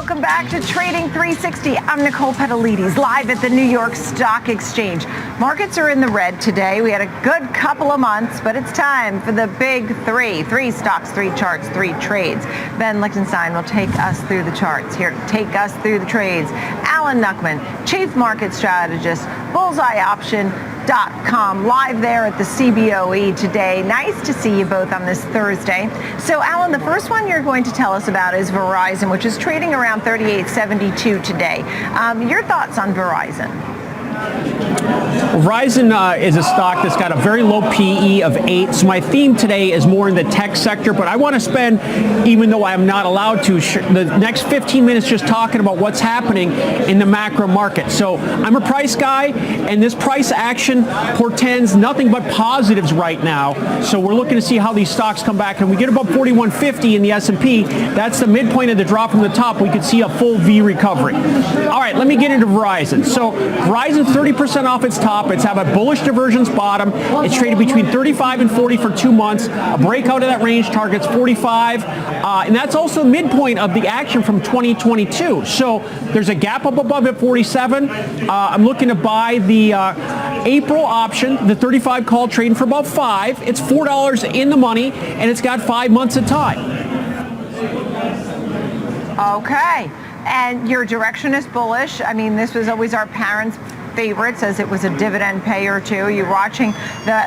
Welcome back to Trading 360. I'm Nicole Petalides, live at the New York Stock Exchange. Markets are in the red today. We had a good couple of months, but it's time for the big three. 3 stocks, 3 charts, 3 trades. Ben Lichtenstein will take us through the charts. Here to take us through the trades, Alan Nuckman, Chief Market Strategist, BullseyeOption.com, live there at the CBOE today. Nice to see you both on this Thursday. So, Alan, the first one you're going to tell us about is Verizon, which is trading around 38.72 today. Your thoughts on Verizon? Verizon is a stock that's got a very low PE of 8. So my theme today is more in the tech sector, but I want to spend, even though I'm not allowed to, the next 15 minutes just talking about what's happening in the macro market. So I'm a price guy, and this price action portends nothing but positives right now. So we're looking to see how these stocks come back. And we get above 4150 in the S&P. That's the midpoint of the drop from the top. We could see a full V recovery. All right, let me get into Verizon. So Verizon 30% off its top. It's have a bullish divergence bottom. It's traded between 35 and 40 for 2 months. A breakout of that range targets 45. And that's also midpoint of the action from 2022. So there's a gap up above at 47. I'm looking to buy the April option, the 35 call, trading for about 5. It's $4 in the money, and it's got 5 months of time. Okay. And your direction is bullish. I mean, this was always our parents' favorites as it was a dividend payer too. You're watching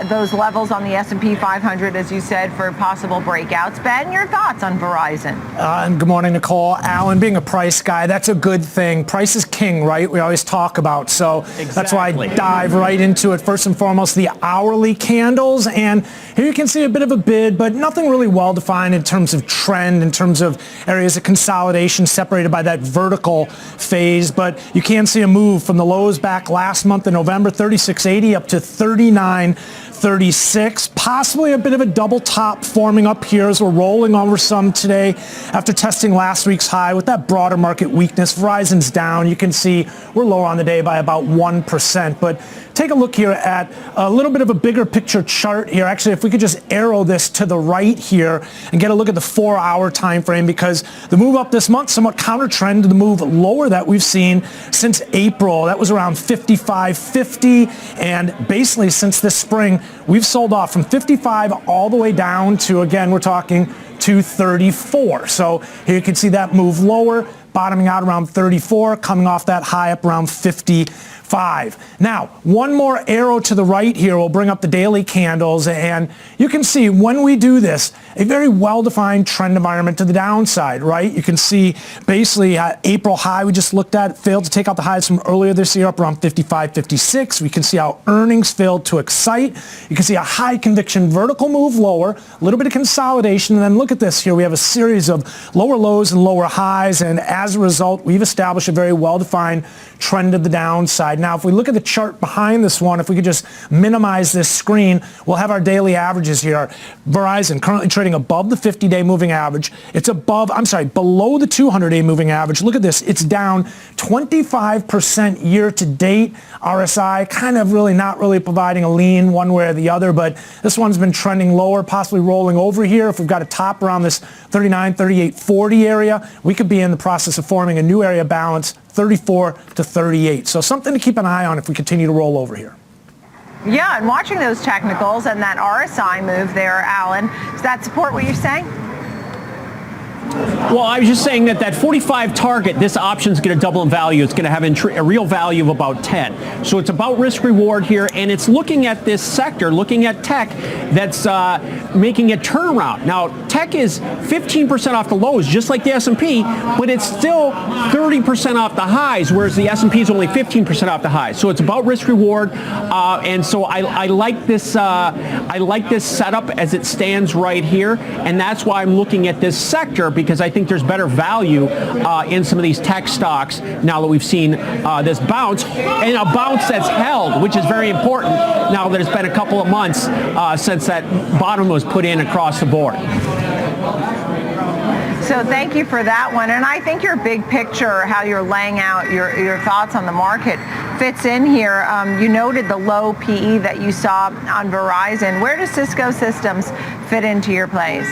those levels on the S&P 500, as you said, for possible breakouts. Ben, your thoughts on Verizon? And good morning, Nicole. Alan, being a price guy, that's a good thing. Price is king, right? We always talk about. So That's why I dive right into it. First and foremost, the hourly candles. And here you can see a bit of a bid, but nothing really well-defined in terms of trend, in terms of areas of consolidation separated by that vertical phase. But you can see a move from the lows back last month in November, 36.80 up to 39.36. Possibly a bit of a double top forming up here as we're rolling over some today after testing last week's high with that broader market weakness. Verizon's down. You can see we're lower on the day by about 1%. But take a look here at a little bit of a bigger picture chart here. Actually, if we could just arrow this to the right here and get a look at the 4-hour time frame, because the move up this month somewhat counter trend to the move lower that we've seen since April. That was around 55.50, and basically since this spring we've sold off from 55 all the way down to, again, we're talking 234. So here you can see that move lower, bottoming out around 34, coming off that high up around 55. Now, one more arrow to the right here will bring up the daily candles, and you can see when we do this, a very well-defined trend environment to the downside, right? You can see basically April high we just looked at failed to take out the highs from earlier this year up around 55.56. We can see how earnings failed to excite. You can see a high conviction vertical move lower, a little bit of consolidation, and then look at this here. We have a series of lower lows and lower highs, and as a result, we've established a very well-defined trend to the downside. Now, if we look at the chart behind this one, if we could just minimize this screen, we'll have our daily averages here. Verizon currently trading above the 50-day moving average. It's below the 200-day moving average. Look at this. It's down 25% year to date. RSI kind of really not really providing a lean one way or the other, but this one's been trending lower, possibly rolling over here. If we've got a top around this 39, 38, 40 area, we could be in the process of forming a new area balance, 34 to 38. So something to keep an eye on if we continue to roll over here. Yeah, and watching those technicals and that RSI move there, Alan, does that support what you're saying? Well, I was just saying that 45 target, this option is going to double in value. It's going to have a real value of about 10. So it's about risk reward here, and it's looking at this sector, looking at tech that's making a turnaround. Now, tech is 15% off the lows, just like the S&P, but it's still 30% off the highs, whereas the S&P is only 15% off the highs. So it's about risk reward, and so I like this. I like this setup as it stands right here, and that's why I'm looking at this sector, because I think there's better value in some of these tech stocks now that we've seen this bounce, and a bounce that's held, which is very important now that it's been a couple of months since that bottom was put in across the board. So thank you for that one. And I think your big picture, how you're laying out your thoughts on the market, fits in here. You noted the low PE that you saw on Verizon. Where does Cisco Systems fit into your plays?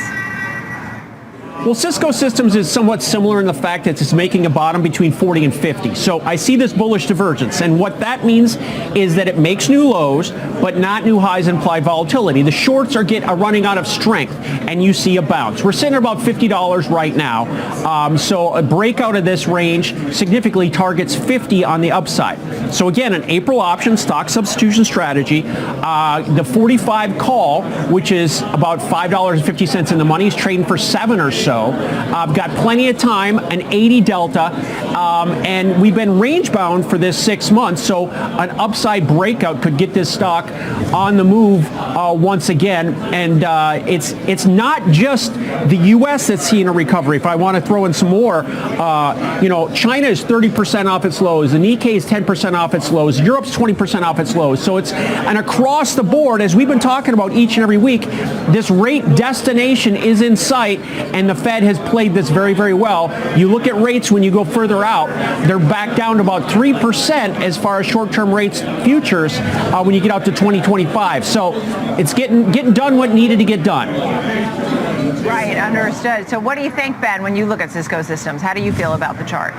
Well, CSCO Systems is somewhat similar in the fact that it's making a bottom between 40 and 50. So I see this bullish divergence. And what that means is that it makes new lows, but not new highs in implied volatility. The shorts are running out of strength, and you see a bounce. We're sitting at about $50 right now. So a breakout of this range significantly targets 50 on the upside. So again, an April option stock substitution strategy. The 45 call, which is about $5.50 in the money, is trading for 7 or so. I've got plenty of time, an 80 delta, and we've been range bound for this 6 months, so an upside breakout could get this stock on the move once again. And it's not just the U.S. that's seeing a recovery. If I want to throw in some more, China is 30% off its lows. The Nikkei is 10% off its lows. Europe's 20% off its lows. So it's an across the board, as we've been talking about each and every week, this rate destination is in sight, and the Fed has played this very, very well. You look at rates when you go further out, they're back down to about 3% as far as short-term rates futures when you get out to 2025. So it's getting done what needed to get done. Right, understood. So what do you think, Ben, when you look at CSCO Systems? How do you feel about the chart?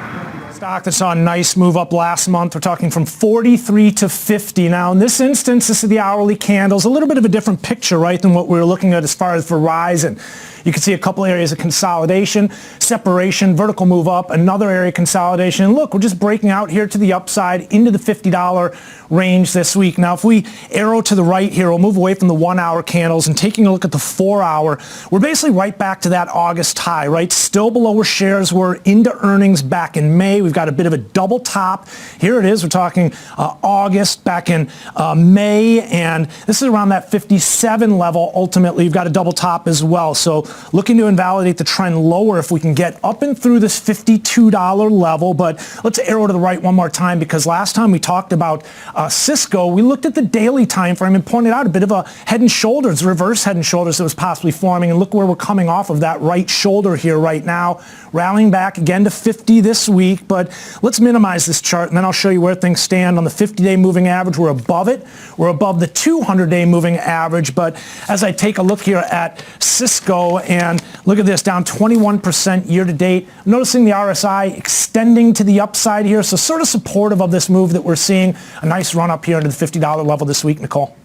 Stock that saw a nice move up last month. We're talking from 43 to 50. Now, in this instance, this is the hourly candles. A little bit of a different picture, right, than what we were looking at as far as Verizon. You can see a couple areas of consolidation, separation, vertical move up, another area of consolidation. And look, we're just breaking out here to the upside into the $50 range this week. Now, if we arrow to the right here, we'll move away from the 1-hour candles and taking a look at the 4-hour. We're basically right back to that August high, right? Still below where shares were into earnings back in May. We've got a bit of a double top. Here it is. We're talking August back in May, and this is around that 57 level. Ultimately, you've got a double top as well. So looking to invalidate the trend lower if we can get up and through this $52 level. But let's arrow to the right one more time, because last time we talked about Cisco, we looked at the daily time frame and pointed out a bit of a head and shoulders, reverse head and shoulders that was possibly forming. And look where we're coming off of that right shoulder here right now, rallying back again to 50 this week. But let's minimize this chart, and then I'll show you where things stand on the 50-day moving average. We're above it. We're above the 200-day moving average. But as I take a look here at Cisco, and look at this, down 21% year to date. I'm noticing the RSI extending to the upside here, so sort of supportive of this move that we're seeing. A nice run up here into the $50 level this week, Nicole.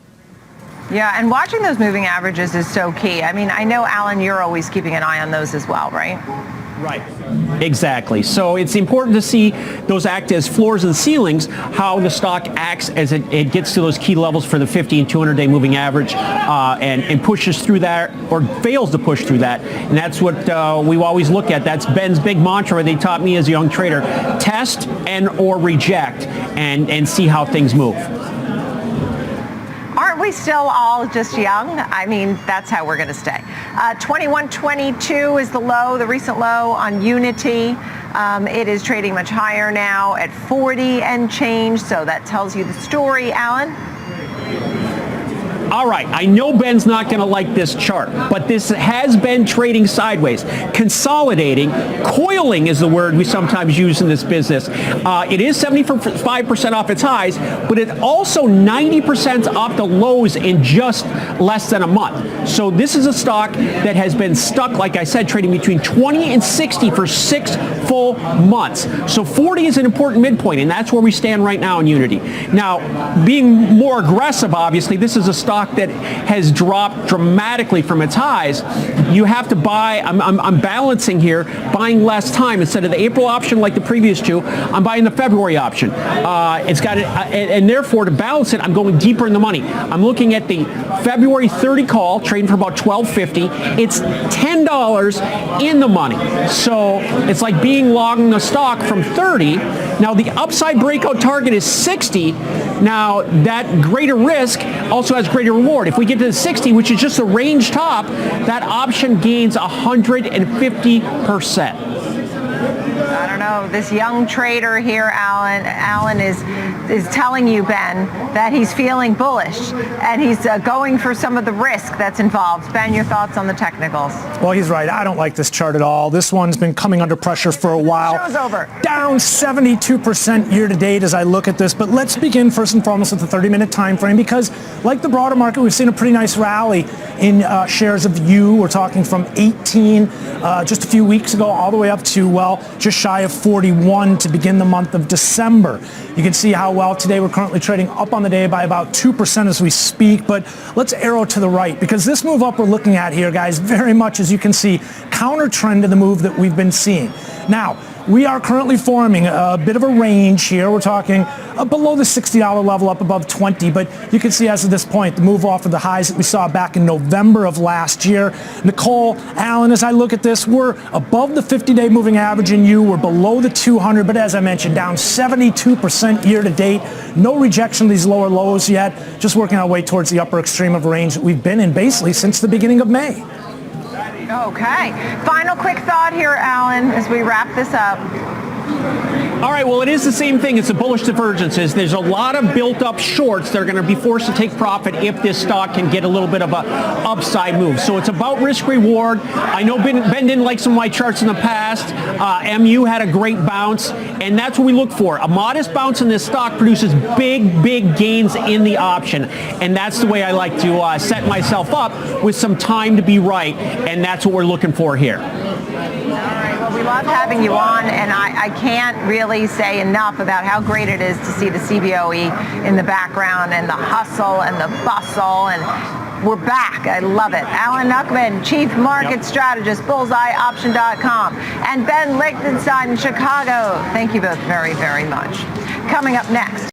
Yeah, and watching those moving averages is so key. I mean, I know, Alan, you're always keeping an eye on those as well, right? Right. Exactly. So it's important to see those act as floors and ceilings, how the stock acts as it gets to those key levels for the 50 and 200-day moving average and pushes through that or fails to push through that. And that's what we always look at. That's Ben's big mantra they taught me as a young trader. Test and or reject and see how things move. Aren't we still all just young? I mean, that's how we're going to stay. 21.22 is the low, the recent low on Unity. It is trading much higher now at 40 and change, so that tells you the story, Alan. All right, I know Ben's not going to like this chart, but this has been trading sideways, consolidating, coiling is the word we sometimes use in this business. It is 75% off its highs, but it also 90% off the lows in just less than a month. So this is a stock that has been stuck, like I said, trading between 20 and 60 for 6 full months. So 40 is an important midpoint, and that's where we stand right now in Unity. Now, being more aggressive, obviously, this is a stock that has dropped dramatically from its highs. You have to buy, I'm balancing here, buying less time. Instead of the April option like the previous two, I'm buying the February option. It's got it, and therefore to balance it, I'm going deeper in the money. I'm looking at the February 30 call, trading for about $12.50. It's $10 in the money. So it's like being long the stock from 30. Now the upside breakout target is 60. Now that greater risk also has greater reward. If we get to the 60, which is just a range top, that option gains 150%. I don't know. know, this young trader here, Alan is telling you, Ben, that he's feeling bullish and he's going for some of the risk that's involved. Ben, your thoughts on the technicals? Well, he's right. I don't like this chart at all. This one's been coming under pressure for a while. Show's over. Down 72% year to date as I look at this. But let's begin first and foremost with the 30-minute time frame, because like the broader market, we've seen a pretty nice rally in shares of U. We're talking from 18 just a few weeks ago all the way up to, well, just shy of 41 to begin the month of December. You can see how well today we're currently trading up on the day by about 2% as we speak. But let's arrow to the right, because this move up we're looking at here, guys, very much, as you can see, counter trend to the move that we've been seeing. Now, we are currently forming a bit of a range here. We're talking below the $60 level, up above 20, but you can see as of this point, the move off of the highs that we saw back in November of last year. Nicole, Alan, as I look at this, we're above the 50-day moving average in U. We're below the 200, but as I mentioned, down 72% year to date. No rejection of these lower lows yet. Just working our way towards the upper extreme of a range that we've been in basically since the beginning of May. Okay. Final quick thought here, Alan, as we wrap this up. All right, well, it is the same thing. It's the bullish divergences. There's a lot of built-up shorts that are going to be forced to take profit if this stock can get a little bit of a upside move. So it's about risk-reward. I know Ben didn't like some of my charts in the past. MU had a great bounce, and that's what we look for. A modest bounce in this stock produces big, big gains in the option, and that's the way I like to set myself up with some time to be right, and that's what we're looking for here. Well, we love having you on, and I can't really say enough about how great it is to see the CBOE in the background and the hustle and the bustle, and we're back. I love it. Alan Nuckman, Chief Market Strategist, BullseyeOption.com, and Ben Lichtenstein in Chicago. Thank you both very, very much. Coming up next.